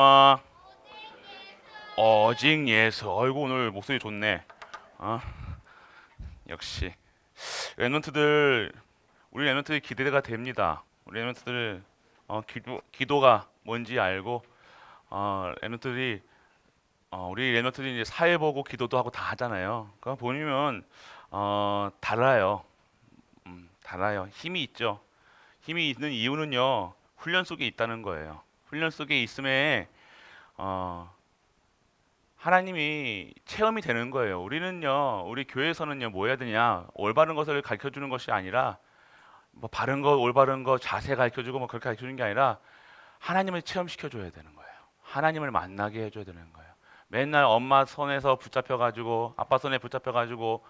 아, 어직 예수. 어이구 오늘 목소리 좋네. 아, 역시 랩런트들 우리 랩런트들 기대가 됩니다. 우리 랩런트들 기도가 뭔지 알고 랩런트들이 우리 랩런트들이 이제 사회 보고 기도도 하고 다 하잖아요. 그러니까 보면 달라요. 달라요. 힘이 있죠. 힘이 있는 이유는요. 훈련 속에 있다는 거예요. 훈련 속에 있음에 어, 하나님이 체험이 되는 거예요. 우리는요, 우리 교회에서는요, 뭐 해야 되냐? 올바른 것을 가르쳐 주는 것이 아니라, 뭐 바른 거, 올바른 거, 자세 가르쳐 주고 뭐 그렇게 가르쳐 주는 게 아니라, 하나님을 체험시켜 줘야 되는 거예요. 하나님을 만나게 해줘야 되는 거예요. 맨날 엄마 손에서 붙잡혀 가지고, 아빠 손에 붙잡혀 가지고,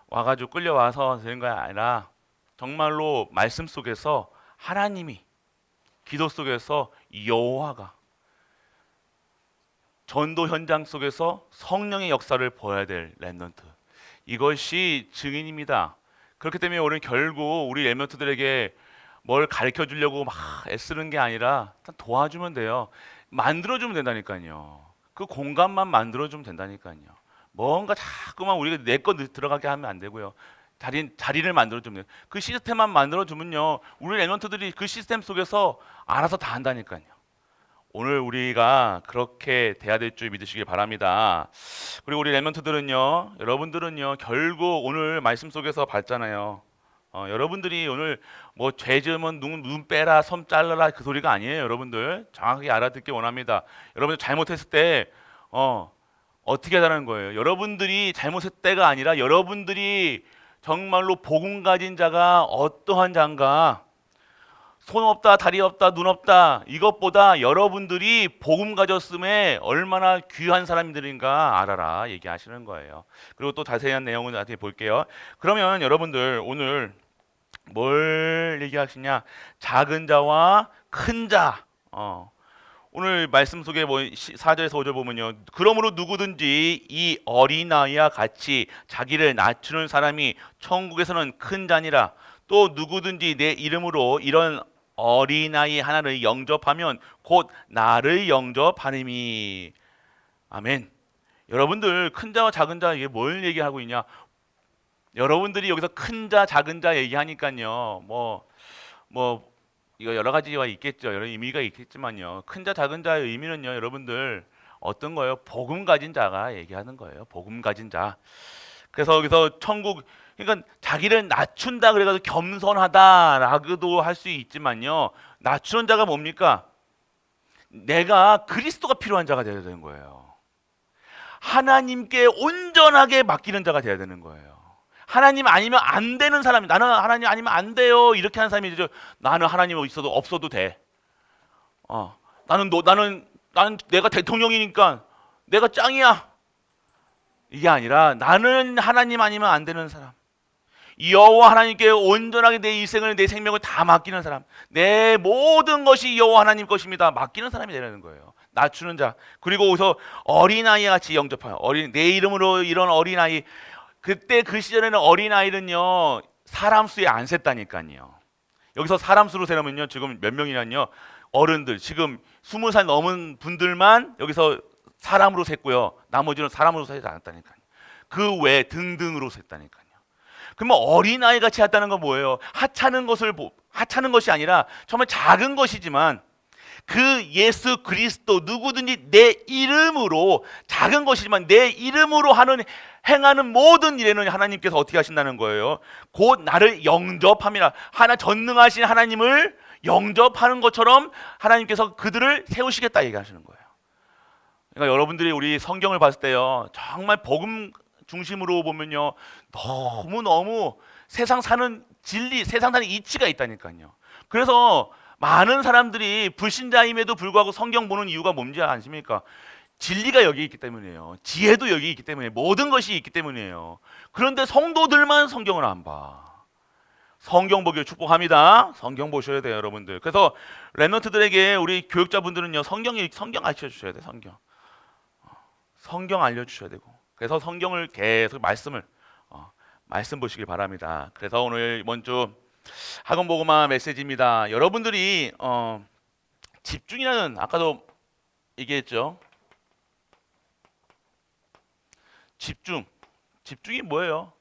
와가지고 끌려와서 되는 거 아니라, 정말로 말씀 속에서 하나님이, 기도 속에서 여호와가, 전도 현장 속에서 성령의 역사를 보여야 될 랩런트. 이것이 증인입니다. 그렇기 때문에 우리는 결국 우리 랩런트들에게 뭘 가르쳐 주려고 막 애쓰는 게 아니라 도와주면 돼요. 만들어주면 된다니까요. 그 공간만 만들어주면 된다니까요. 뭔가 자꾸만 우리가 내 거 들어가게 하면 안 되고요. 자리를 만들어주면 돼요. 그 시스템만 만들어주면요. 우리 랩런트들이 그 시스템 속에서 알아서 다 한다니까요. 오늘 우리가 그렇게 돼야 될 줄 믿으시길 바랍니다. 그리고 우리 랩런트들은요, 여러분들은요, 결국 오늘 말씀 속에서 봤잖아요. 여러분들이 오늘 뭐 죄 지으면 눈 빼라, 손 잘라라 그 소리가 아니에요, 여러분들. 정확하게 알아듣기 원합니다. 여러분들 잘못했을 때, 어떻게 하자는 거예요? 여러분들이 잘못했을 때가 아니라 여러분들이 정말로 복음 가진 자가 어떠한 자인가? 손 없다, 다리 없다, 눈 없다. 이것보다 여러분들이 복음 가졌음에 얼마나 귀한 사람들인가 알아라 얘기하시는 거예요. 그리고 또 자세한 내용은 나중에 볼게요. 그러면 여러분들 오늘 뭘 얘기하시냐? 작은 자와 큰 자. 오늘 말씀 속에 뭐 4절에서 5절 보면요. 그러므로 누구든지 이 어린아이와 같이 자기를 낮추는 사람이 천국에서는 큰 자니라. 또 누구든지 내 이름으로 이런 어린아이 하나를 영접하면 곧 나를 영접하리니. 아멘. 여러분들 큰 자와 작은 자 이게 뭘 얘기하고 있냐? 여러분들이 여기서 큰 자, 작은 자 얘기하니까요. 뭐 이거 여러 가지가 있겠죠. 여러 의미가 있겠지만요. 큰 자, 작은 자의 의미는요. 여러분들 어떤 거예요? 복음 가진 자가 얘기하는 거예요. 복음 가진 자. 그래서 여기서 천국 그러니까 자기를 낮춘다 그래가지고 겸손하다라고도 할 수 있지만요. 낮추는 자가 뭡니까? 내가 그리스도가 필요한 자가 되어야 되는 거예요. 하나님께 온전하게 맡기는 자가 되어야 되는 거예요. 하나님 아니면 안 되는 사람이 나는 하나님 아니면 안 돼요 이렇게 하는 사람이 되죠. 나는 하나님 있어도 없어도 돼. 나는 내가 대통령이니까 내가 짱이야. 이게 아니라 나는 하나님 아니면 안 되는 사람. 여호와 하나님께 온전하게 내 일생을 내 생명을 다 맡기는 사람. 내 모든 것이 여호와 하나님 것입니다. 맡기는 사람이 되는 거예요. 낮추는 자. 그리고 거기서 어린아이 같이 영접해요. 내 이름으로 이런 어린아이. 그때 그 시절에는 어린아이는요. 사람 수에 안 셌다니까요. 여기서 사람 수로 세면요. 지금 몇 명이냐요. 어른들 지금 20살 넘은 분들만 여기서 사람으로 셌고요. 나머지는 사람으로 세지 않았다니까요. 그 외 등등으로 셌다니까요. 그러면 어린아이 같이 했다는 건 뭐예요? 하찮은 것이 아니라 정말 작은 것이지만 그 예수 그리스도 누구든지 내 이름으로 작은 것이지만 내 이름으로 행하는 모든 일에는 하나님께서 어떻게 하신다는 거예요? 곧 나를 영접함이라. 전능하신 하나님을 영접하는 것처럼 하나님께서 그들을 세우시겠다 얘기하시는 거예요. 그러니까 여러분들이 우리 성경을 봤을 때요. 정말 복음 중심으로 보면요. 너무너무 세상 사는 진리, 세상 사는 이치가 있다니까요. 그래서 많은 사람들이 불신자임에도 불구하고 성경 보는 이유가 뭔지 아십니까? 진리가 여기 있기 때문이에요. 지혜도 여기 있기 때문에 모든 것이 있기 때문이에요. 그런데 성도들만 성경을 안 봐. 성경 보기를 축복합니다. 성경 보셔야 돼요, 여러분들. 그래서 랩런트들에게 우리 교육자분들은요, 성경 알려 주셔야 돼요. 성경 알려 주셔야 되고. 그래서 성경을 계속 말씀 보시길 바랍니다. 그래서 오늘 이번 주 학원복음화 메시지입니다. 여러분들이 집중이라는 아까도 얘기했죠. 집중이 뭐예요?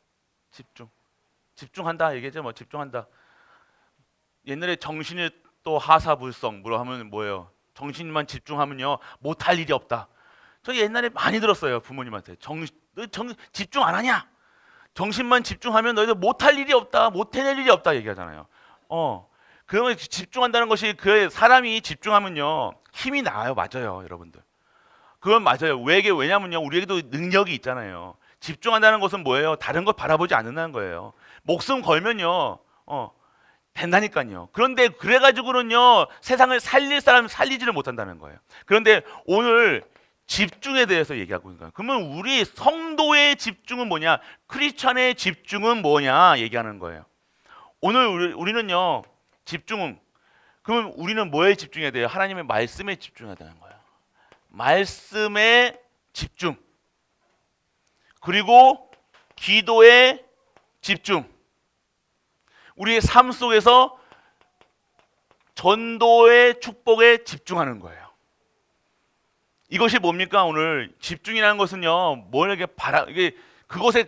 집중한다 얘기죠. 뭐 집중한다. 옛날에 정신이 또 하사불성 뭐라 하면 뭐예요? 정신만 집중하면요 못할 일이 없다. 저 옛날에 많이 들었어요 부모님한테. 너 집중 안 하냐? 정신만 집중하면 너희들 못할 일이 없다, 못 해낼 일이 없다 얘기하잖아요. 그러면 집중한다는 것이 그 사람이 집중하면요 힘이 나요, 맞아요, 여러분들. 그건 맞아요. 왜냐면요 우리에게도 능력이 있잖아요. 집중한다는 것은 뭐예요? 다른 걸 바라보지 않는다는 거예요. 목숨 걸면요, 된다니까요. 그런데 그래가지고는요 세상을 살릴 사람 살리지를 못한다는 거예요. 그런데 오늘 집중에 대해서 얘기하고 있는 거예요. 그러면 우리 성도의 집중은 뭐냐? 크리스천의 집중은 뭐냐? 얘기하는 거예요. 오늘 우리는요 집중은 그러면 우리는 뭐에 집중해야 돼요? 하나님의 말씀에 집중해야 되는 거예요. 말씀에 집중. 그리고 기도에 집중. 우리의 삶 속에서 전도의 축복에 집중하는 거예요. 이것이 뭡니까? 오늘 집중이라는 것은요, 이게 그것에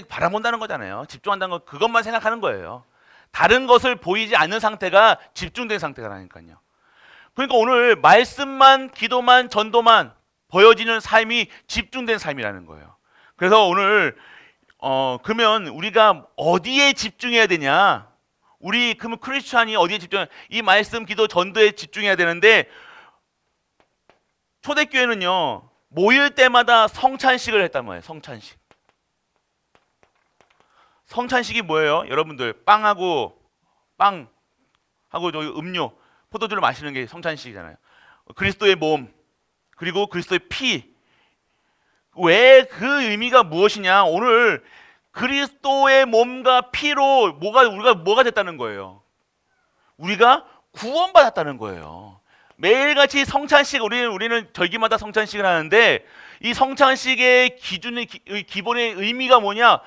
바라본다는 거잖아요. 집중한다는 건 그것만 생각하는 거예요. 다른 것을 보이지 않는 상태가 집중된 상태라니까요. 그러니까 오늘 말씀만, 기도만, 전도만 보여지는 삶이 집중된 삶이라는 거예요. 그래서 오늘 그러면 우리가 어디에 집중해야 되냐? 그러면 크리스찬이 어디에 이 말씀, 기도, 전도에 집중해야 되는데 초대교회는요 모일 때마다 성찬식을 했단 말이에요. 성찬식이 뭐예요? 여러분들 빵하고 저기 음료, 포도주를 마시는 게 성찬식이잖아요. 그리스도의 몸 그리고 그리스도의 피. 왜 그 의미가 무엇이냐? 오늘 그리스도의 몸과 피로 우리가 뭐가 됐다는 거예요? 우리가 구원받았다는 거예요. 매일같이 성찬식, 우리는 절기마다 성찬식을 하는데 이 성찬식의 기본의 의미가 뭐냐?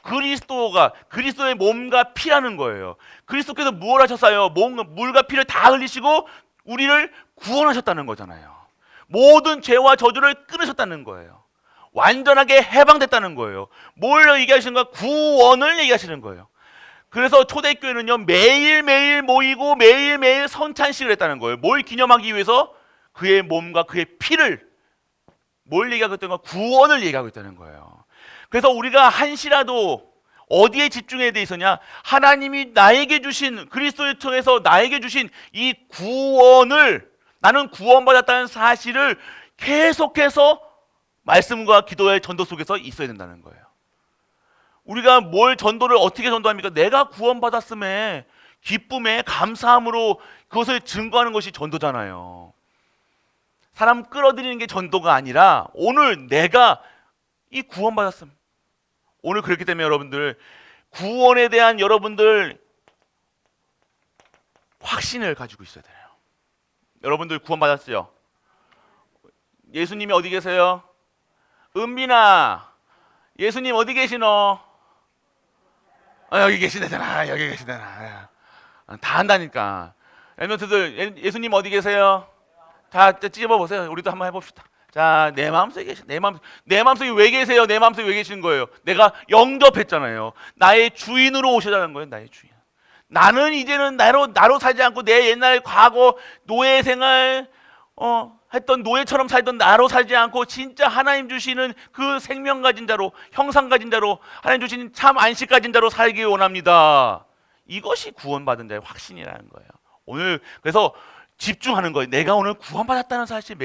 그리스도의 몸과 피라는 거예요. 그리스도께서 무엇을 하셨어요? 물과 피를 다 흘리시고 우리를 구원하셨다는 거잖아요. 모든 죄와 저주를 끊으셨다는 거예요. 완전하게 해방됐다는 거예요. 뭘 얘기하시는 거야? 구원을 얘기하시는 거예요. 그래서 초대교회는요 매일매일 모이고 매일매일 성찬식을 했다는 거예요. 뭘 기념하기 위해서? 그의 몸과 그의 피를 뭘 얘기하고 있다는 거야? 구원을 얘기하고 있다는 거예요. 그래서 우리가 한시라도 어디에 집중해야 돼 있었냐? 하나님이 나에게 주신 그리스도를 통해서 나에게 주신 이 구원을, 나는 구원받았다는 사실을 계속해서 말씀과 기도의 전도 속에서 있어야 된다는 거예요. 우리가 전도를 어떻게 전도합니까? 내가 구원받았음에 기쁨에 감사함으로 그것을 증거하는 것이 전도잖아요. 사람 끌어들이는 게 전도가 아니라 오늘 내가 이 구원받았음. 오늘 그렇기 때문에 여러분들 구원에 대한 여러분들 확신을 가지고 있어야 돼요. 여러분들 구원받았어요. 예수님이 어디 계세요? 은빈아, 예수님 어디 계시노? 여기 계시다잖아. 여기 계시다나. 다 한다니까. 엘멘트들 예수님 어디 계세요? 자, 찝어보세요. 우리도 한번 해봅시다. 자, 내 마음속에 계신 내 마음속에 왜 계세요? 내 마음속에 왜 계시는 거예요? 내가 영접했잖아요. 나의 주인으로 오시라는 거예요. 나의 주인. 나는 이제는 나로 살지 않고 내 옛날 과거 노예 생활 했던 노예처럼 살던 나로 살지 않고 진짜 하나님 주시는 그 생명 가진 자로, 형상 가진 자로, 하나님 주시는 참 안식 가진 자로 살기 원합니다. 이것이 구원받은 자의 확신이라는 거예요. 오늘 그래서 집중하는 거예요. 내가 오늘 구원받았다는 사실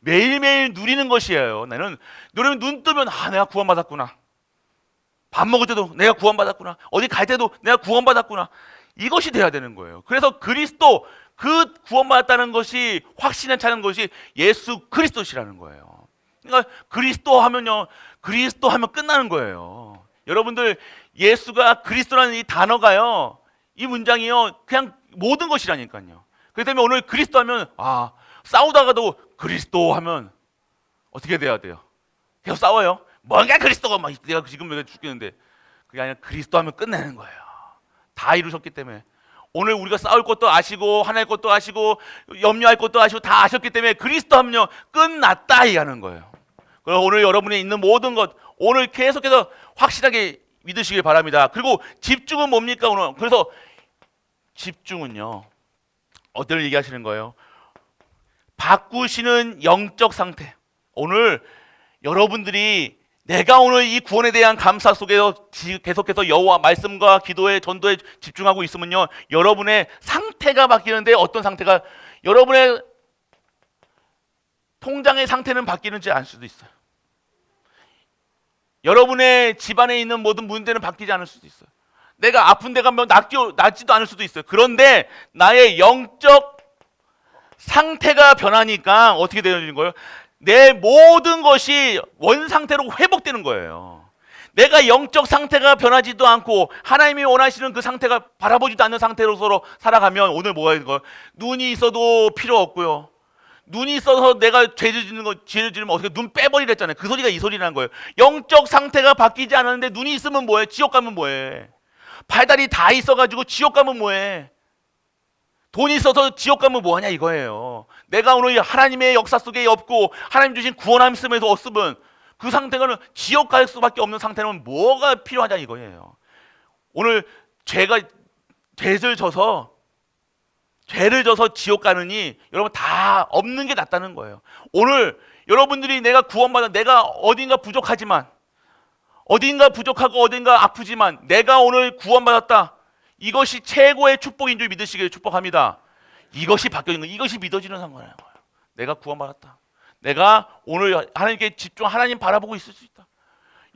매일매일 누리는 것이에요. 나는 여러분 눈 뜨면 내가 구원받았구나. 밥 먹을 때도 내가 구원받았구나. 어디 갈 때도 내가 구원받았구나. 이것이 돼야 되는 거예요. 그래서 그리스도 그 구원받았다는 것이 확신에 차는 것이 예수 그리스도시라는 거예요. 그러니까 그리스도 하면 끝나는 거예요. 여러분들 예수가 그리스도라는 이 단어가요, 이 문장이요 그냥 모든 것이라니까요. 그렇기 때문에 오늘 그리스도 하면 싸우다가도 그리스도 하면 어떻게 돼야 돼요? 계속 싸워요. 뭔가 그리스도가 막 내가 지금 죽겠는데 그게 아니라 그리스도 하면 끝내는 거예요. 다 이루셨기 때문에 오늘 우리가 싸울 것도 아시고 화낼 것도 아시고 염려할 것도 아시고 다 아셨기 때문에 그리스도 합력 끝났다 이하는 거예요. 그럼 오늘 여러분이 있는 모든 것 오늘 계속해서 확실하게 믿으시길 바랍니다. 그리고 집중은 뭡니까 오늘? 그래서 집중은요. 어디를 얘기하시는 거예요? 바꾸시는 영적 상태. 오늘 여러분들이 내가 오늘 이 구원에 대한 감사 속에서 계속해서 여호와 말씀과 기도에 전도에 집중하고 있으면요. 여러분의 상태가 바뀌는데 어떤 상태가 여러분의 통장의 상태는 바뀌는지 알 수도 있어요. 여러분의 집안에 있는 모든 문제는 바뀌지 않을 수도 있어요. 내가 아픈 데가 낫지도 않을 수도 있어요. 그런데 나의 영적 상태가 변하니까 어떻게 되는 거예요? 내 모든 것이 원상태로 회복되는 거예요. 내가 영적 상태가 변하지도 않고 하나님이 원하시는 그 상태가 바라보지도 않는 상태로 서로 살아가면 오늘 뭐가 있는 거예요? 눈이 있어도 필요 없고요. 눈이 있어서 내가 죄를 지으면 어떻게 눈 빼버리랬잖아요. 그 소리가 이 소리라는 거예요. 영적 상태가 바뀌지 않았는데 눈이 있으면 뭐해? 지옥 가면 뭐해? 발다리 다 있어가지고 지옥 가면 뭐해? 돈이 있어서 지옥 가면 뭐하냐 이거예요. 내가 오늘 하나님의 역사 속에 없고 하나님 주신 구원함 있음에서 없으면 그 상태는 지옥 갈 수밖에 없는 상태는 뭐가 필요하냐 이거예요. 오늘 죄를 져서 지옥 가느니 여러분 다 없는 게 낫다는 거예요. 오늘 여러분들이 내가 구원받아 내가 어딘가 부족하고 어딘가 아프지만 내가 오늘 구원받았다. 이것이 최고의 축복인 줄 믿으시길 축복합니다. 이것이 바뀌는 거, 이것이 믿어지는 상관이에요. 내가 구원받았다. 내가 오늘 하나님께 집중, 하나님 바라보고 있을 수 있다.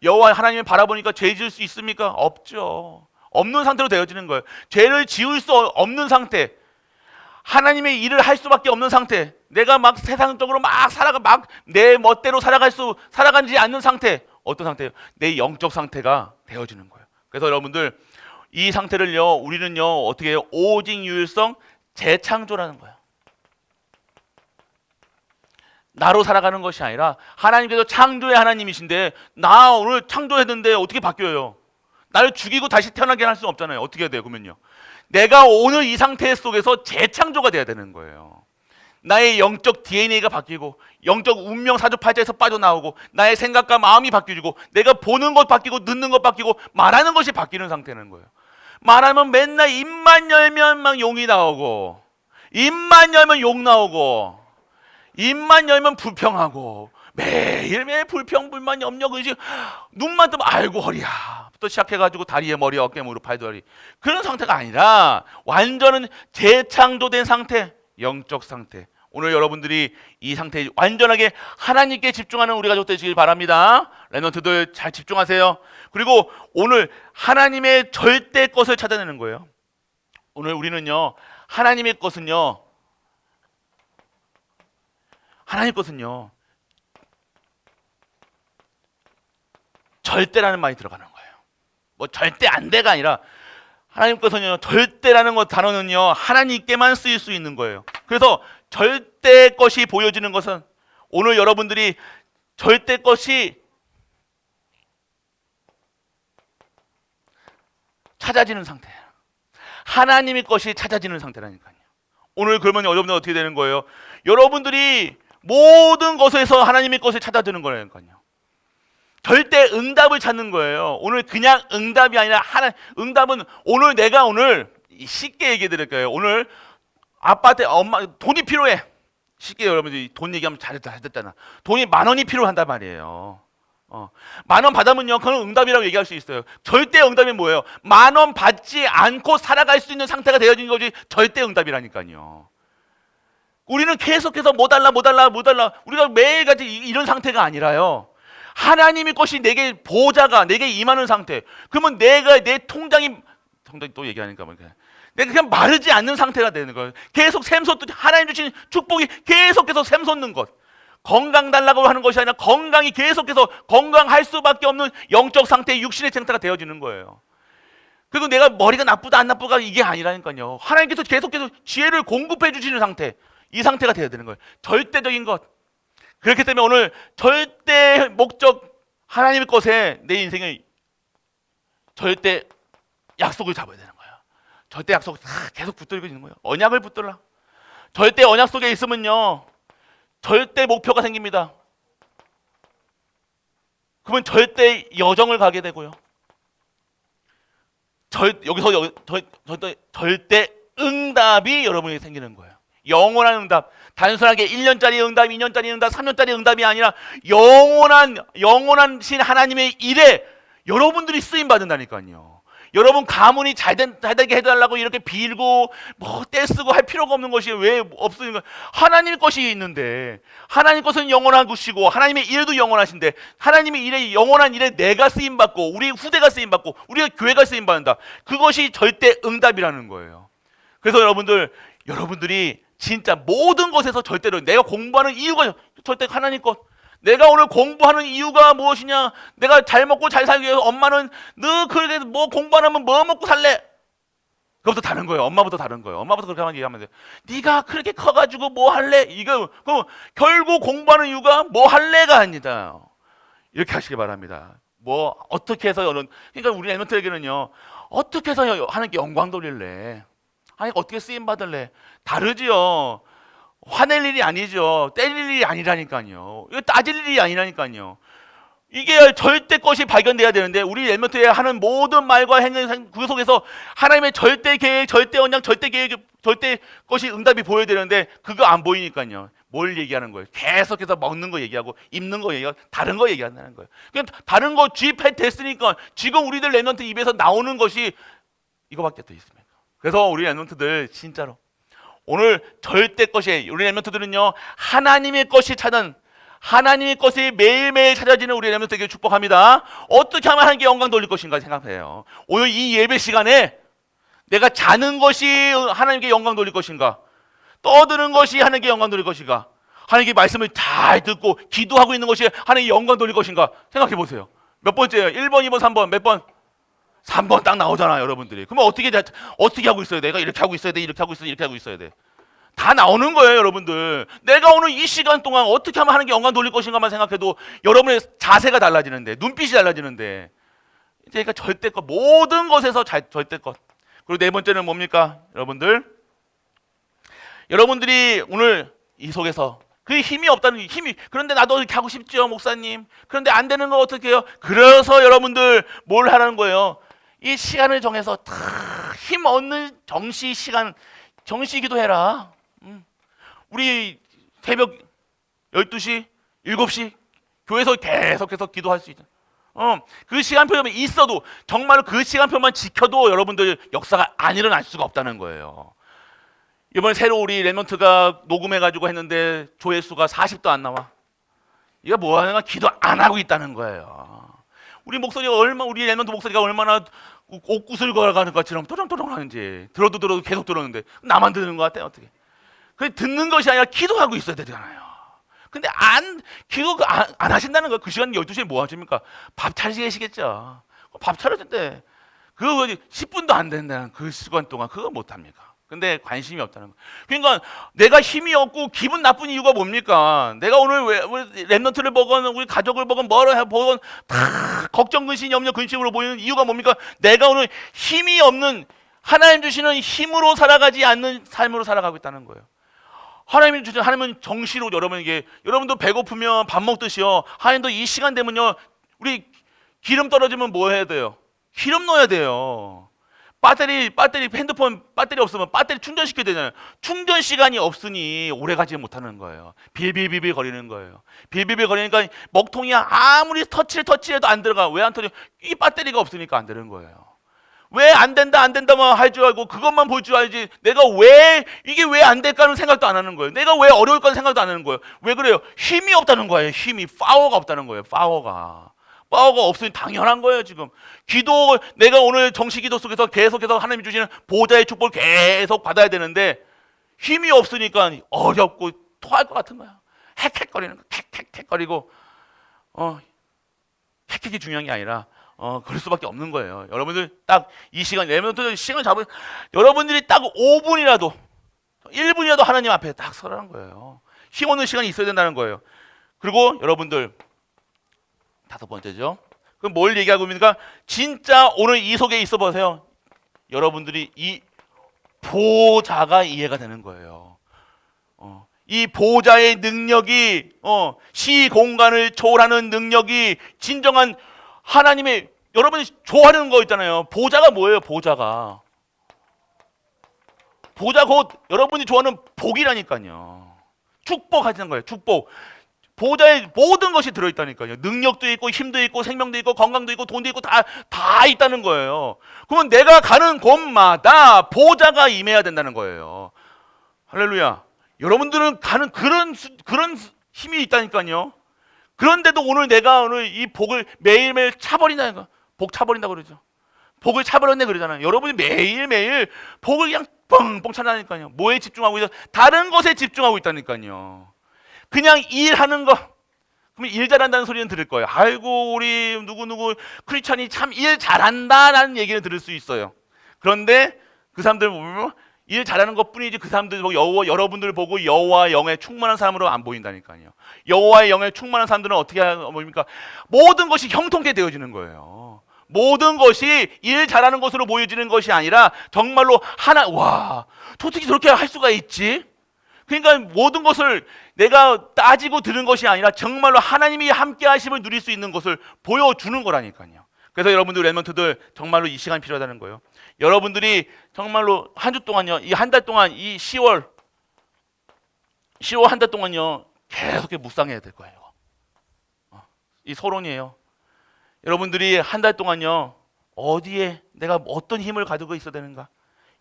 여호와 하나님을 바라보니까 죄 지을 수 있습니까? 없죠. 없는 상태로 되어지는 거예요. 죄를 지을 수 없는 상태, 하나님의 일을 할 수밖에 없는 상태, 내가 막 세상적으로 막 내 멋대로 살아가지 않는 상태, 어떤 상태예요? 내 영적 상태가 되어지는 거예요. 그래서 여러분들 이 상태를요, 우리는요 어떻게 해요? 오직 유일성 재창조라는 거예요. 나로 살아가는 것이 아니라 하나님께서 창조의 하나님이신데 나 오늘 창조했는데 어떻게 바뀌어요? 나를 죽이고 다시 태어나게 할 수는 없잖아요. 어떻게 해야 돼요? 그러면요, 내가 오늘 이 상태 속에서 재창조가 돼야 되는 거예요. 나의 영적 DNA가 바뀌고 영적 운명 사주팔자에서 빠져나오고 나의 생각과 마음이 바뀌고 내가 보는 것 바뀌고 듣는 것 바뀌고 말하는 것이 바뀌는 상태는 거예요. 말하면 맨날 입만 열면 막 용이 나오고 입만 열면 욕 나오고 입만 열면 불평하고 매일매일 불평, 불만, 염려, 의식 눈만 뜨면 아이고 허리야 부터 시작해가지고 다리에 머리, 어깨, 무릎, 팔다리 그런 상태가 아니라 완전한 재창조된 상태, 영적 상태. 오늘 여러분들이 이 상태에 완전하게 하나님께 집중하는 우리 가족 되시길 바랍니다. 랩런트들 잘 집중하세요. 그리고 오늘 하나님의 절대 것을 찾아내는 거예요. 오늘 우리는요 하나님의 것은요 절대라는 말이 들어가는 거예요. 뭐 절대 안 돼가 아니라 하나님 것은요 절대라는 것 단어는요 하나님께만 쓰일 수 있는 거예요. 그래서 절대 것이 보여지는 것은 오늘 여러분들이 절대 것이 찾아지는 상태예요. 하나님의 것이 찾아지는 상태라니까요. 오늘 그러면 여러분들 어떻게 되는 거예요? 여러분들이 모든 것에서 하나님의 것을 찾아드는 거라니까요. 절대 응답을 찾는 거예요. 오늘 그냥 응답이 아니라 응답은 오늘 내가 오늘 쉽게 얘기해 드릴까요? 오늘 아빠한테 엄마 돈이 필요해. 쉽게 여러분들이 돈 얘기하면 잘 듣잖아. 돈이 10,000원이 필요한단 말이에요. 10,000원 받으면요 그건 응답이라고 얘기할 수 있어요. 절대 응답이 뭐예요? 10,000원 받지 않고 살아갈 수 있는 상태가 되어진 거지 절대 응답이라니까요. 우리는 계속해서 뭐 달라 우리가 매일같이 이런 상태가 아니라요. 하나님의 것이 내게 보좌가 내게 임하는 상태. 그러면 내가 내 통장이 또 얘기하니까 내가 그냥 마르지 않는 상태가 되는 거예요. 계속 샘솟듯 하나님 주신 축복이 계속해서 샘솟는 것. 건강 달라고 하는 것이 아니라 건강이 계속해서 건강할 수밖에 없는 영적 상태, 육신의 상태가 되어지는 거예요. 그리고 내가 머리가 나쁘다 안 나쁘다 이게 아니라니까요. 하나님께서 계속해서 지혜를 공급해 주시는 상태, 이 상태가 되어야 되는 거예요. 절대적인 것. 그렇기 때문에 오늘 절대 목적 하나님의 것에 내 인생의 절대 약속을 잡아야 되는 거예요. 절대 약속 계속 붙들고 있는 거예요. 언약을 붙들라. 절대 언약 속에 있으면요, 절대 목표가 생깁니다. 그러면 절대 여정을 가게 되고요. 절대 응답이 여러분에게 생기는 거예요. 영원한 응답. 단순하게 1년짜리 응답, 2년짜리 응답, 3년짜리 응답이 아니라 영원한 하나님의 일에 여러분들이 쓰임 받는다니까요. 여러분 가문이 잘 되게 해달라고 이렇게 빌고 뭐 떼쓰고 할 필요가 없는 것이 왜 없으니까, 하나님 것이 있는데, 하나님 것은 영원한 것이고 하나님의 일도 영원하신데, 하나님의 일에, 영원한 일에 내가 쓰임 받고 우리 후대가 쓰임 받고 우리가 교회가 쓰임 받는다. 그것이 절대 응답이라는 거예요. 그래서 여러분들이 진짜 모든 것에서 절대로, 내가 공부하는 이유가 절대 하나님 것, 내가 오늘 공부하는 이유가 무엇이냐, 내가 잘 먹고 잘 살기 위해서, 엄마는 너 그렇게 뭐 공부 안 하면 뭐 먹고 살래? 그것부터 다른 거예요. 엄마부터 다른 거예요. 엄마부터 그렇게 얘기하면 돼요. 네가 그렇게 커가지고 뭐 할래? 이거 그럼 결국 공부하는 이유가 뭐 할래가 아니다. 이렇게 하시기 바랍니다. 뭐 어떻게 해서 그러니까 우리 엠먼트에게는요, 어떻게 해서 하나님께 영광 돌릴래? 아니 어떻게 쓰임 받을래? 다르지요. 화낼 일이 아니죠. 때릴 일이 아니라니까요. 이거 따질 일이 아니라니까요. 이게 절대 것이 발견돼야 되는데, 우리 엠먼트에 하는 모든 말과 행동, 그 속에서 하나님의 절대 계획, 절대 언약, 절대 계획, 절대 것이 응답이 보여야 되는데, 그거 안 보이니까요. 뭘 얘기하는 거예요? 계속해서 먹는 거 얘기하고 입는 거 얘기하고 다른 거 얘기한다는 거예요. 그냥 다른 거 됐으니까 지금 우리들 엠먼트 입에서 나오는 것이 이거밖에 더 있습니다. 그래서 우리 엠먼트들 진짜로 오늘 절대 것이, 우리 엠먼트들은요, 하나님의 것이 찾은, 하나님의 것이 매일매일 찾아지는 우리 엠먼트에게 축복합니다. 어떻게 하면 하나님께 영광 돌릴 것인가 생각해요. 오늘 이 예배 시간에 내가 자는 것이 하나님께 영광 돌릴 것인가, 떠드는 것이 하나님께 영광 돌릴 것인가, 하나님께 말씀을 잘 듣고 기도하고 있는 것이 하나님께 영광 돌릴 것인가 생각해 보세요. 몇 번째예요? 1번, 2번, 3번 몇 번? 3번 딱 나오잖아요, 여러분들이. 그러면 어떻게 하고 있어야 돼? 내가 이렇게 하고 있어야 돼, 이렇게 하고 있어야 돼, 이렇게 하고 있어야 돼. 다 나오는 거예요, 여러분들. 내가 오늘 이 시간 동안 어떻게 하면 하나님께 영광 돌릴 것인가만 생각해도 여러분의 자세가 달라지는데, 눈빛이 달라지는데, 그러니까 절대껏, 모든 것에서 절대껏. 그리고 네 번째는 뭡니까, 여러분들? 여러분들이 오늘 이 속에서 그 힘이 없다는, 힘이, 그런데 나도 이렇게 하고 싶죠, 목사님. 그런데 안 되는 거 어떻게 해요? 그래서 여러분들 뭘 하라는 거예요? 이 시간을 정해서 힘 얻는 정시 시간, 정시 기도해라. 우리 새벽 12시, 7시 교회에서 계속해서 기도할 수 있다. 그 시간표만 있어도, 정말 그 시간표만 지켜도 여러분들 역사가 안 일어날 수가 없다는 거예요. 이번에 새로 우리 렘넌트가 녹음해가지고 했는데 조회수가 40도 안 나와. 이거 뭐 하는가? 기도 안 하고 있다는 거예요. 우리 렘넌트 목소리가 얼마나 옥구슬 걸어가는 것처럼 또렁또렁 하는지, 들어도 계속 들었는데 나만 듣는 것 같아. 어떻게? 그 듣는 것이 아니라 기도하고 있어야 되잖아요. 근데 기도 안 하신다는 거예요. 그 시간 12시에 뭐 하십니까? 밥 차리시겠죠. 밥 차려줄 때 그거 10분도 안 된다는 그 시간 동안 그거 못 합니까? 근데 관심이 없다는 거. 그러니까 내가 힘이 없고 기분 나쁜 이유가 뭡니까? 내가 오늘 왜 랩런트를 보건 우리 가족을 보건 뭐를 보건 다 걱정, 근심, 염려, 근심으로 보이는 이유가 뭡니까? 내가 오늘 힘이 없는, 하나님 주시는 힘으로 살아가지 않는 삶으로 살아가고 있다는 거예요. 하나님이 주신, 하나님은 정시로 여러분도 배고프면 밥 먹듯이요. 하나님도 이 시간 되면요, 우리 기름 떨어지면 뭐 해야 돼요? 기름 넣어야 돼요. 핸드폰 배터리 없으면 배터리 충전시켜야 되잖아요. 충전 시간이 없으니 오래 가지 못하는 거예요. 빌빌빌빌 거리는 거예요. 빌빌빌 거리니까 먹통이 아무리 터치해도 안 들어가. 왜 안 터져? 이 배터리가 없으니까 안 되는 거예요. 왜 안 된다만 할 줄 알고 그것만 볼 줄 알지, 내가 이게 왜 안 될까는 생각도 안 하는 거예요. 내가 왜 어려울까는 생각도 안 하는 거예요. 왜 그래요? 힘이 없다는 거예요. 파워가 없다는 거예요. 파워가 없으니 당연한 거예요. 지금 내가 오늘 정시 기도 속에서 계속해서 하나님이 주시는 보좌의 축복을 계속 받아야 되는데 힘이 없으니까 어렵고 토할 것 같은 거야. 헥헥거리는 거, 헥헥거리고 헥헥이 중요한 게 아니라 그럴 수밖에 없는 거예요. 여러분들 딱 이 시간, 시간을 잡으면 여러분들이 딱 5분이라도 1분이라도 하나님 앞에 딱 서라는 거예요. 힘 얻는 시간이 있어야 된다는 거예요. 그리고 여러분들 다섯 번째죠. 그럼 뭘 얘기하고 있습니까? 진짜 오늘 이 속에 있어 보세요. 여러분들이 이 보좌가 이해가 되는 거예요. 이 보좌의 능력이 시공간을 초월하는 능력이 진정한 하나님의, 여러분이 좋아하는 거 있잖아요. 보좌가 뭐예요? 보좌가 곧 여러분이 좋아하는 복이라니까요. 축복하시는 거예요. 축복. 보좌에 모든 것이 들어있다니까요. 능력도 있고 힘도 있고 생명도 있고 건강도 있고 돈도 있고 다 있다는 거예요. 그러면 내가 가는 곳마다 보좌가 임해야 된다는 거예요. 할렐루야. 여러분들은 가는 그런 힘이 있다니까요. 그런데도 내가 오늘 이 복을 매일매일 차버린다니까. 복 차버린다고 그러죠. 복을 차버렸네 그러잖아요. 여러분이 매일매일 복을 그냥 뻥뻥 차다니까요. 뭐에 집중하고 있어? 다른 것에 집중하고 있다니까요. 그냥 일하는 거. 그러면 일 잘한다는 소리는 들을 거예요. 아이고 우리 누구누구 크리스찬이 참 일 잘한다라는 얘기를 들을 수 있어요. 그런데 그 사람들 보면 일 잘하는 것뿐이지 그 사람들 보고 여러분들 보고 여호와의 영에 충만한 사람으로 안 보인다니까요. 여호와의 영에 충만한 사람들은 어떻게 뭡니까? 모든 것이 형통케 되어지는 거예요. 모든 것이 일 잘하는 것으로 모여지는 것이 아니라 정말로 와, 어떻게 저렇게 할 수가 있지? 그러니까 모든 것을 내가 따지고 들은 것이 아니라 정말로 하나님이 함께 하심을 누릴 수 있는 것을 보여주는 거라니까요. 그래서 여러분들 랩런트들 정말로 이 시간이 필요하다는 거예요. 여러분들이 정말로 한 주 동안요, 이 한 달 동안 이 10월 한 달 동안요 계속 묵상해야 될 거예요. 이 서론이에요. 여러분들이 한 달 동안요 어디에 내가 어떤 힘을 가지고 있어야 되는가?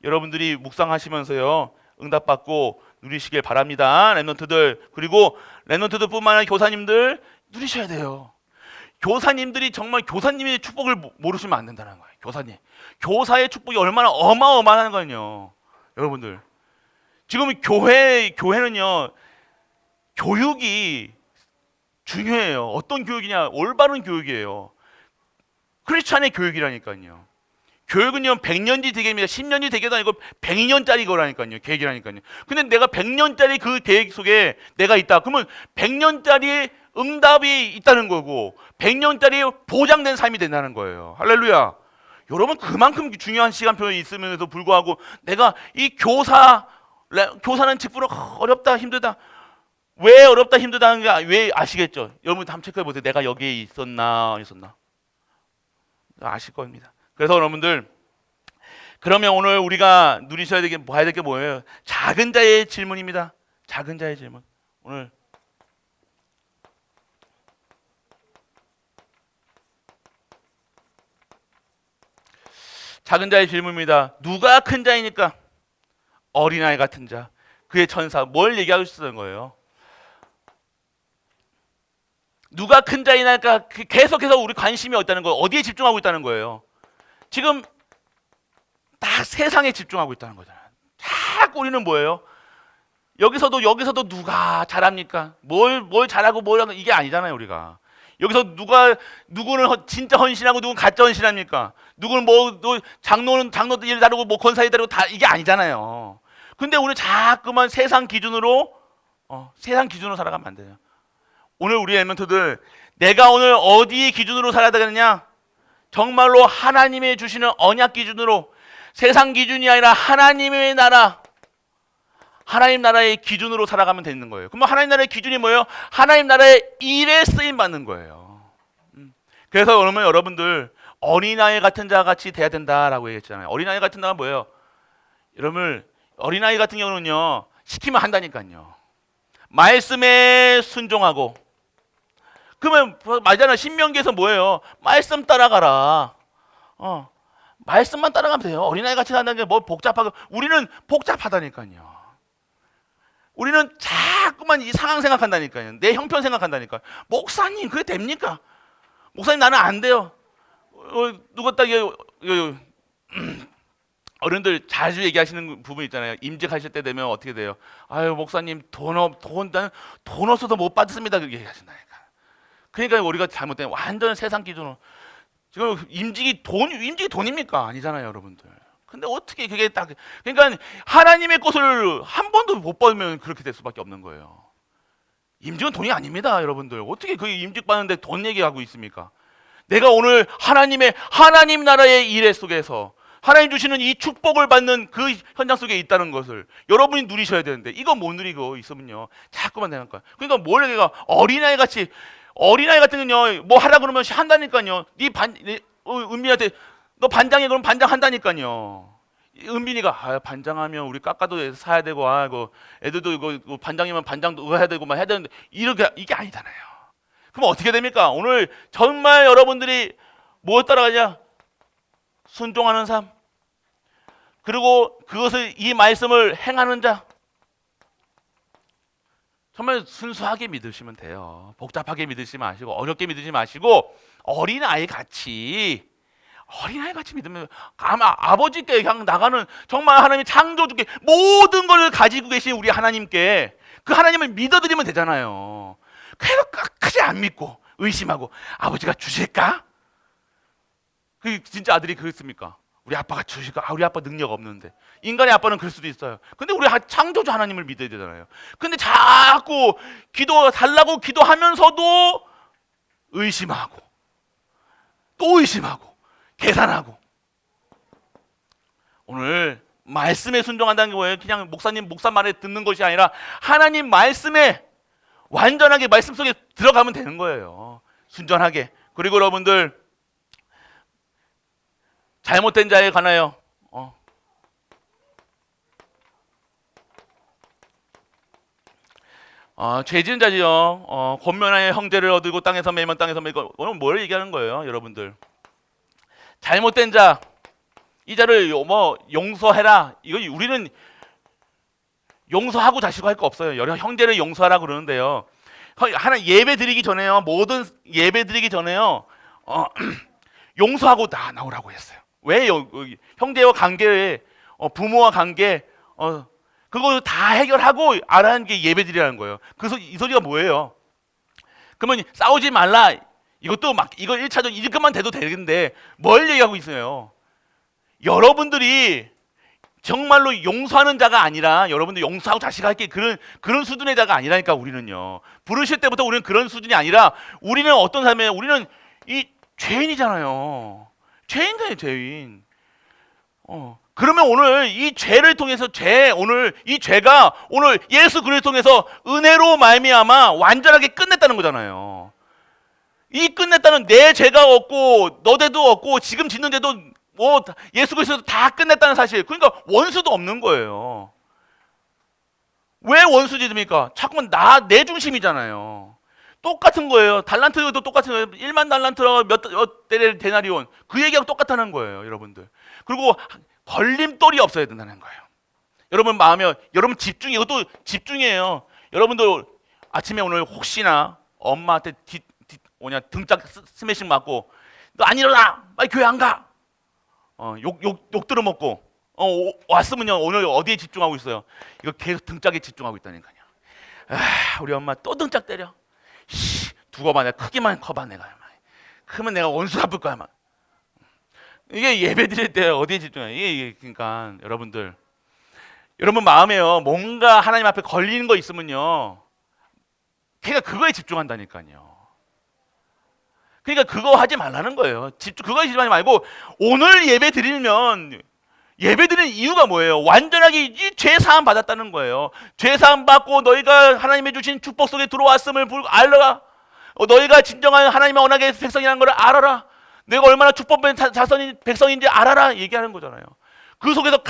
여러분들이 묵상하시면서요 응답받고 누리시길 바랍니다. 랩런트들, 그리고 랩런트들뿐만 아니라 교사님들 누리셔야 돼요. 교사님들이 정말 교사님의 축복을 모르시면 안 된다는 거예요. 교사의 축복이 얼마나 어마어마한 거예요. 여러분들 지금 교회는요 교육이 중요해요. 어떤 교육이냐? 올바른 교육이에요. 크리스찬의 교육이라니까요. 교육은요 100년지 대계입니다. 10년지 대계도 아니고 100년짜리 거라니까요. 계획이라니까요. 근데 내가 100년짜리 그 계획 속에 내가 있다. 그러면 100년짜리 응답이 있다는 거고 100년짜리 보장된 삶이 된다는 거예요. 할렐루야. 여러분 그만큼 중요한 시간표에 있으면서도 불구하고 내가 이 교사는 직분은 어렵다 힘들다. 왜 어렵다 힘들다 하는 게 왜 아시겠죠? 여러분 한번 체크해 보세요. 내가 여기에 있었나 아실 겁니다. 그래서 여러분들 그러면 오늘 우리가 누리셔야 되게 봐야 될 게 뭐예요? 작은 자의 질문입니다. 작은 자의 질문. 오늘 작은 자의 질문입니다. 누가 큰 자이니까? 어린아이 같은 자, 그의 천사. 뭘 얘기하고 있었던 거예요? 누가 큰 자이니까 계속해서 우리 관심이 어디다는 거예요? 어디에 집중하고 있다는 거예요? 지금 다 세상에 집중하고 있다는 거잖아요. 자꾸 우리는 뭐예요? 여기서도 누가 잘합니까? 뭘 잘하고 뭘 하고 이게 아니잖아요, 우리가. 여기서 누구는 진짜 헌신하고 누구는 가짜 헌신합니까? 누구는 장로들 일 다르고 권사일 다르고 다 이게 아니잖아요. 근데 우리 자꾸만 세상 기준으로 살아가면 안 돼요. 오늘 우리 엘멘트들 내가 오늘 어디 기준으로 살아야 되겠느냐? 정말로 하나님이 주시는 언약 기준으로, 세상 기준이 아니라 하나님의 나라, 하나님 나라의 기준으로 살아가면 되는 거예요. 그러면 하나님 나라의 기준이 뭐예요? 하나님 나라의 일에 쓰임 받는 거예요. 그래서 그러면 여러분들 어린아이 같은 자 같이 돼야 된다라고 얘기했잖아요. 어린아이 같은 자가 뭐예요? 여러분 어린아이 같은 경우는요 시키면 한다니까요. 말씀에 순종하고. 그러면 말잖아. 신명기에서 뭐예요? 말씀 따라가라. 말씀만 따라가면 돼요. 어린아이 같이 산다는 게 뭐 복잡하고. 우리는 복잡하다니까요. 우리는 자꾸만 이 상황 생각한다니까요. 내 형편 생각한다니까요. 목사님 그게 됩니까? 목사님 나는 안 돼요. 누가 딱 어른들 자주 얘기하시는 부분 있잖아요. 임직하실 때 되면 어떻게 돼요? 아유 목사님 돈 없어서 못 받습니다. 그렇게 얘기하신다니까. 그러니까 우리가 잘못된 완전 세상 기준으로 지금 임직이 돈입니까? 아니잖아요, 여러분들. 근데 어떻게 그게 딱 그러니까 하나님의 것을 한 번도 못 받으면 그렇게 될 수밖에 없는 거예요. 임직은 돈이 아닙니다, 여러분들. 어떻게 그 임직 받는데 돈 얘기하고 있습니까? 내가 오늘 하나님 나라의 일 속에서 하나님 주시는 이 축복을 받는 그 현장 속에 있다는 것을 여러분이 누리셔야 되는데 이거 못 누리고 있으면요 자꾸만 되는 거야. 그러니까 뭘 얘가 어린아이 같이 어린아이 같은 건요 뭐 하라 그러면 한다니까요. 은빈이한테 너 반장해 그럼 반장 한다니까요. 은빈이가 반장하면 우리 깎아도 사야 되고 이거 애들도 이거 반장이면 반장도 해야 되고 막 해야 되는데 이게 아니잖아요. 그럼 어떻게 됩니까? 오늘 정말 여러분들이 뭐 따라가냐? 순종하는 삶. 그리고 그것을 이 말씀을 행하는 자. 정말 순수하게 믿으시면 돼요. 복잡하게 믿으시지 마시고 어렵게 믿으지 마시고 어린아이 같이 믿으면 아마 아버지께 그냥 나가는 정말 하나님이 창조주께 모든 걸 가지고 계신 우리 하나님께 그 하나님을 믿어드리면 되잖아요. 그래서 끝까지 안 믿고 의심하고 아버지가 주실까? 그 진짜 아들이 그랬습니까? 우리 아빠가 주실까? 우리 아빠 능력 없는데. 인간의 아빠는 그럴 수도 있어요. 근데 우리 창조주 하나님을 믿어야 되잖아요. 근데 자꾸 달라고 기도하면서도 의심하고 또 의심하고 계산하고. 오늘 말씀에 순종한다는 게 뭐예요? 그냥 목사 말에 듣는 것이 아니라 하나님 말씀에 완전하게 말씀 속에 들어가면 되는 거예요. 순전하게. 그리고 여러분들 잘못된 자에 관하여 죄 지은 자지요. 권면하여 형제를 얻고 땅에서 매면 땅에서 매고. 오늘 뭘 얘기하는 거예요, 여러분들? 잘못된 자, 이 자를 용서해라. 이거 우리는 용서하고 자시고 할 거 없어요. 여러 형제를 용서하라 그러는데요. 하나 예배 드리기 전에요. 모든 예배 드리기 전에요. 용서하고 나오라고 했어요. 왜 형제와 관계, 부모와 관계, 그거 다 해결하고 알아는 게 예배드리라는 거예요. 그래서 이 소리가 뭐예요? 그러면 싸우지 말라. 이것도 이거 1차전 이것만 돼도 되는데 뭘 얘기하고 있어요? 여러분들이 정말로 용서하는 자가 아니라 여러분들 용서하고 자식을 할게 그런 수준의 자가 아니라니까 우리는요. 부르실 때부터 우리는 그런 수준이 아니라 우리는 어떤 삶이에요? 우리는 이 죄인이잖아요. 죄인이에요, 죄인. 그러면 오늘 이 죄를 통해서 오늘 이 죄가 오늘 예수 그리스도를 통해서 은혜로 말미암아 완전하게 끝냈다는 거잖아요. 이 끝냈다는 내 죄가 없고 너 죄도 없고 지금 짓는 죄도 예수 그리스도 다 끝냈다는 사실. 그러니까 원수도 없는 거예요. 왜 원수 짓습니까? 자꾸만 내 중심이잖아요. 똑같은 거예요. 달란트도 똑같은 거예요. 1만 달란트라 몇 데나리온 그 얘기하고 똑같다는 거예요, 여러분들. 그리고 걸림돌이 없어야 된다는 거예요. 여러분 마음에 여러분 이것도 집중이에요. 여러분들 아침에 오늘 혹시나 엄마한테 등짝 스매싱 맞고 너 안 일어나, 빨리 교회 안 가. 욕 들어먹고 왔으면요 오늘 어디에 집중하고 있어요? 이거 계속 등짝에 집중하고 있다니까요. 우리 엄마 또 등짝 때려. 두고 봐, 내가 크기만 커봐 내가. 그러면 내가 원수 갚을 거야 막. 이게 예배 드릴 때 어디에 집중해요? 이게 그러니까 여러분 마음에요 뭔가 하나님 앞에 걸리는 거 있으면요 걔가 그거에 집중한다니까요. 그러니까 그거 하지 말라는 거예요. 그거에 집중하지 말고 오늘 예배 드리면 예배 드리는 이유가 뭐예요? 완전하게 이 죄 사함 받았다는 거예요. 죄 사함 받고 너희가 하나님의 주신 축복 속에 들어왔음을 알아라. 너희가 진정한 하나님의 언약의 백성이라는 걸 알아라. 내가 얼마나 축복된 백성인지 알아라 얘기하는 거잖아요. 그 속에서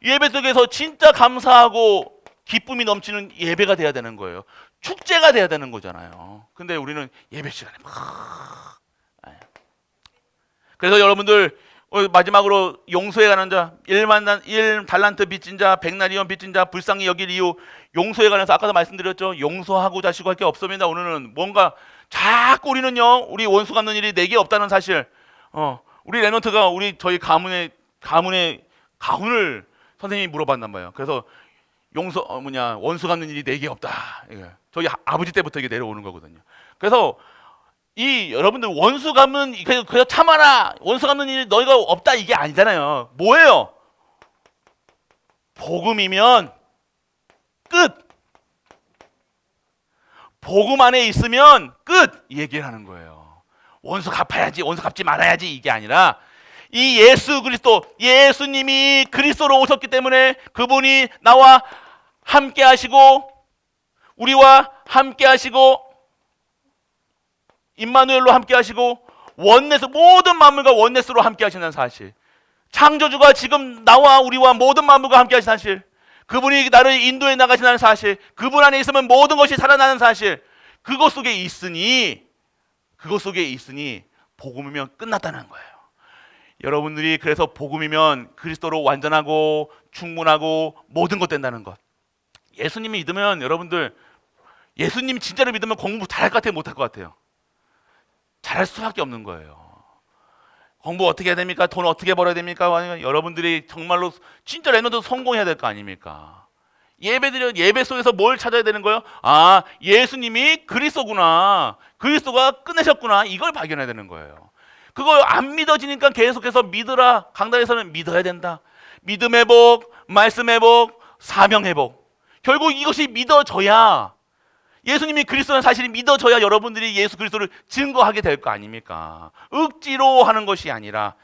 예배 속에서 진짜 감사하고 기쁨이 넘치는 예배가 돼야 되는 거예요. 축제가 돼야 되는 거잖아요. 근데 우리는 예배 시간에 그래서 여러분들 마지막으로 용서에 관한 자, 1달란트 빚진 자, 100나리온 빚진 자, 불쌍히 여길 이유. 용서에 관해서 아까도 말씀드렸죠. 용서하고 자시고 할 게 없습니다. 오늘은 뭔가 자꾸 우리는요 우리 원수 갚는 일이 내게 없다는 사실. 우리 레넌트가 저희 가문의 가훈을 선생님이 물어봤단 말이에요. 그래서 원수 갚는 일이 내게 없다. 저희 아버지 때부터 이게 내려오는 거거든요. 그래서 여러분들 원수 갚는 그래서 참아라. 원수 갚는 일이 너희가 없다 이게 아니잖아요. 뭐예요? 복음이면 끝. 복음 안에 있으면 끝. 이 얘기를 하는 거예요. 원수 갚아야지, 원수 갚지 말아야지 이게 아니라 이 예수 그리스도, 예수님이 그리스도로 오셨기 때문에 그분이 나와 함께 하시고 우리와 함께 하시고 임마누엘로 함께 하시고 원네스, 모든 만물과 원네스로 함께 하시는 사실, 창조주가 지금 나와 우리와 모든 만물과 함께 하시는 사실, 그분이 나를 인도해 나가시는 사실, 그분 안에 있으면 모든 것이 살아나는 사실, 그것 속에 있으니 복음이면 끝났다는 거예요. 여러분들이 그래서 복음이면 그리스도로 완전하고 충분하고 모든 것 된다는 것. 예수님이 믿으면, 여러분들 예수님 진짜로 믿으면 공부 잘할 것 같아요, 못할 것 같아요? 잘할 수밖에 없는 거예요. 공부 어떻게 해야 됩니까? 돈 어떻게 벌어야 됩니까? 여러분들이 정말로 진짜 랩런트 성공해야 될 거 아닙니까? 예배 속에서 뭘 찾아야 되는 거예요? 아, 예수님이 그리스도구나, 그리스도가 끝내셨구나, 이걸 발견해야 되는 거예요. 그거 안 믿어지니까 계속해서 믿으라. 강단에서는 믿어야 된다. 믿음 회복, 말씀 회복, 사명 회복. 결국 이것이 믿어져야, 예수님이 그리스도라는 사실이 믿어져야 여러분들이 예수 그리스도를 증거하게 될 거 아닙니까? 억지로 하는 것이 아니라,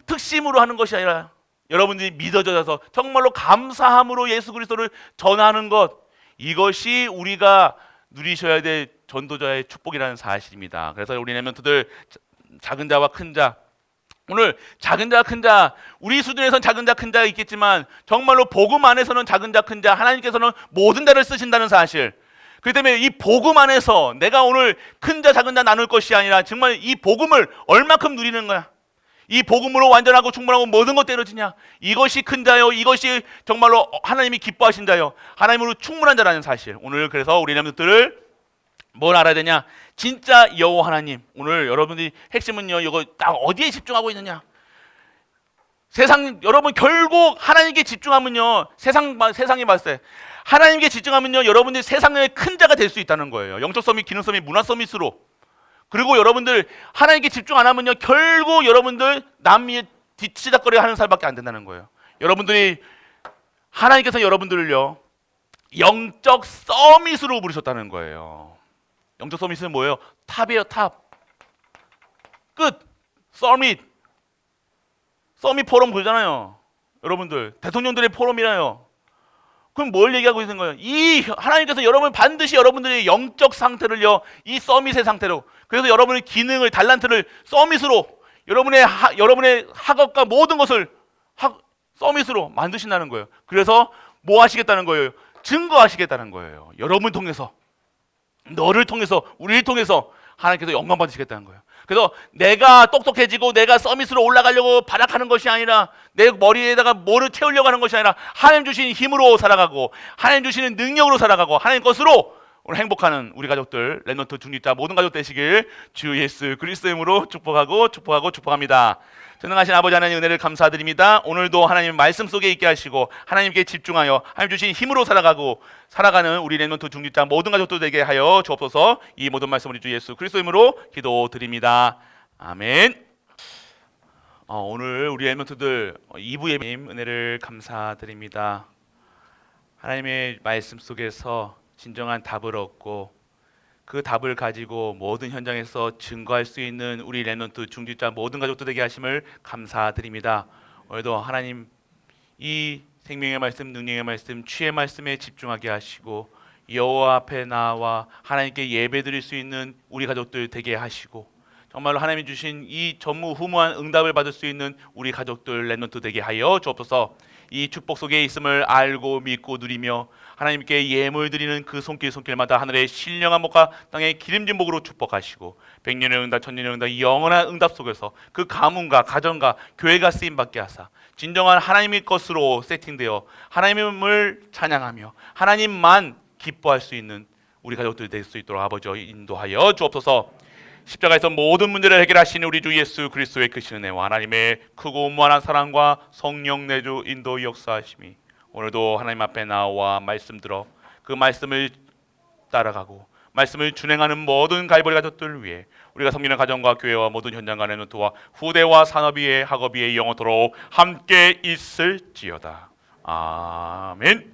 특심으로 하는 것이 아니라 여러분들이 믿어져서 정말로 감사함으로 예수 그리스도를 전하는 것, 이것이 우리가 누리셔야 될 전도자의 축복이라는 사실입니다. 그래서 우리 렘넌트들, 작은 자와 큰 자, 오늘 작은 자 큰 자, 우리 수준에서는 작은 자 큰 자가 있겠지만 정말로 복음 안에서는 작은 자 큰 자, 하나님께서는 모든 자를 쓰신다는 사실, 그렇기 때문에 이 복음 안에서 내가 오늘 큰 자 작은 자 나눌 것이 아니라 정말 이 복음을 얼마큼 누리는 거야, 이 복음으로 완전하고 충분하고 모든 것 때려지냐, 이것이 큰 자요, 이것이 정말로 하나님이 기뻐하신 자요, 하나님으로 충분한 자라는 사실. 오늘 그래서 우리 렘넌트들을 뭘 알아야 되냐? 진짜 여호와 하나님. 오늘 여러분들이 핵심은요, 이거 딱 어디에 집중하고 있느냐? 세상, 여러분 결국 하나님께 집중하면요, 세상이 봤을 때 하나님께 집중하면요, 여러분들이 세상의 큰 자가 될 수 있다는 거예요. 영적 서밋, 기능 서밋, 문화 서밋으로. 그리고 여러분들 하나님께 집중 안 하면요, 결국 여러분들 남 위에 뒤치다거리 하는 살밖에 안 된다는 거예요. 여러분들이, 하나님께서 여러분들을요 영적 서밋으로 부르셨다는 거예요. 영적 서밋은 뭐예요? 탑이에요, 탑. 끝. 서밋 포럼 그러잖아요. 여러분들 대통령들의 포럼이라요. 그럼 뭘 얘기하고 있는 거예요? 이 하나님께서 여러분 반드시 여러분들의 영적 상태를요, 이 서밋의 상태로, 그래서 여러분의 기능을, 달란트를 서밋으로, 여러분의 학업과 모든 것을 서밋으로 만드신다는 거예요. 그래서 뭐 하시겠다는 거예요? 증거하시겠다는 거예요. 여러분을 통해서, 너를 통해서, 우리를 통해서 하나님께서 영광 받으시겠다는 거예요. 그래서 내가 똑똑해지고 내가 서밋으로 올라가려고 발악하는 것이 아니라, 내 머리에다가 뭐를 채우려고 하는 것이 아니라 하나님 주신 힘으로 살아가고 하나님 주시는 능력으로 살아가고 하나님 것으로 오늘 행복하는 우리 가족들, 렘넌트 중립자 모든 가족 되시길 주 예수 그리스도의 이름으로 축복합니다. 전능하신 아버지 하나님 은혜를 감사드립니다. 오늘도 하나님 말씀 속에 있게 하시고 하나님께 집중하여 하나님 주신 힘으로 살아가는 우리 렘넌트 중립자 모든 가족들 되게 하여 주옵소서. 이 모든 말씀 우리 주 예수 그리스도의 이름으로 기도드립니다. 아멘. 오늘 우리 렘넌트들 2부 예배님 은혜를 감사드립니다. 하나님의 말씀 속에서 진정한 답을 얻고 그 답을 가지고 모든 현장에서 증거할 수 있는 우리 렘넌트 중직자 모든 가족들 되게 하심을 감사드립니다. 오늘도 하나님 이 생명의 말씀, 능력의 말씀, 치의 말씀에 집중하게 하시고 여호와 앞에 나와 하나님께 예배드릴 수 있는 우리 가족들 되게 하시고, 정말로 하나님이 주신 이 전무후무한 응답을 받을 수 있는 우리 가족들 렘넌트 되게 하여 주옵소서. 이 축복 속에 있음을 알고 믿고 누리며 하나님께 예물 드리는 그 손길마다 하늘의 신령한 목과 땅의 기름진 목으로 축복하시고, 백년의 응답, 천년의 응답, 영원한 응답 속에서 그 가문과 가정과 교회가 쓰임받게 하사 진정한 하나님의 것으로 세팅되어 하나님을 찬양하며 하나님만 기뻐할 수 있는 우리 가족들 될 수 있도록 아버지 인도하여 주옵소서. 십자가에서 모든 문제를 해결하시는 우리 주 예수 그리스도의 크신 은혜와 하나님의 크고 무한한 사랑과 성령 내주 인도 역사하심이 오늘도 하나님 앞에 나와 말씀 들어 그 말씀을 따라가고 말씀을 준행하는 모든 갈보리 가족들을 위해 우리가 섬기는 가정과 교회와 모든 현장 간의 노트와 후대와 산업위에 학업위에 영원토록 함께 있을지어다. 아멘.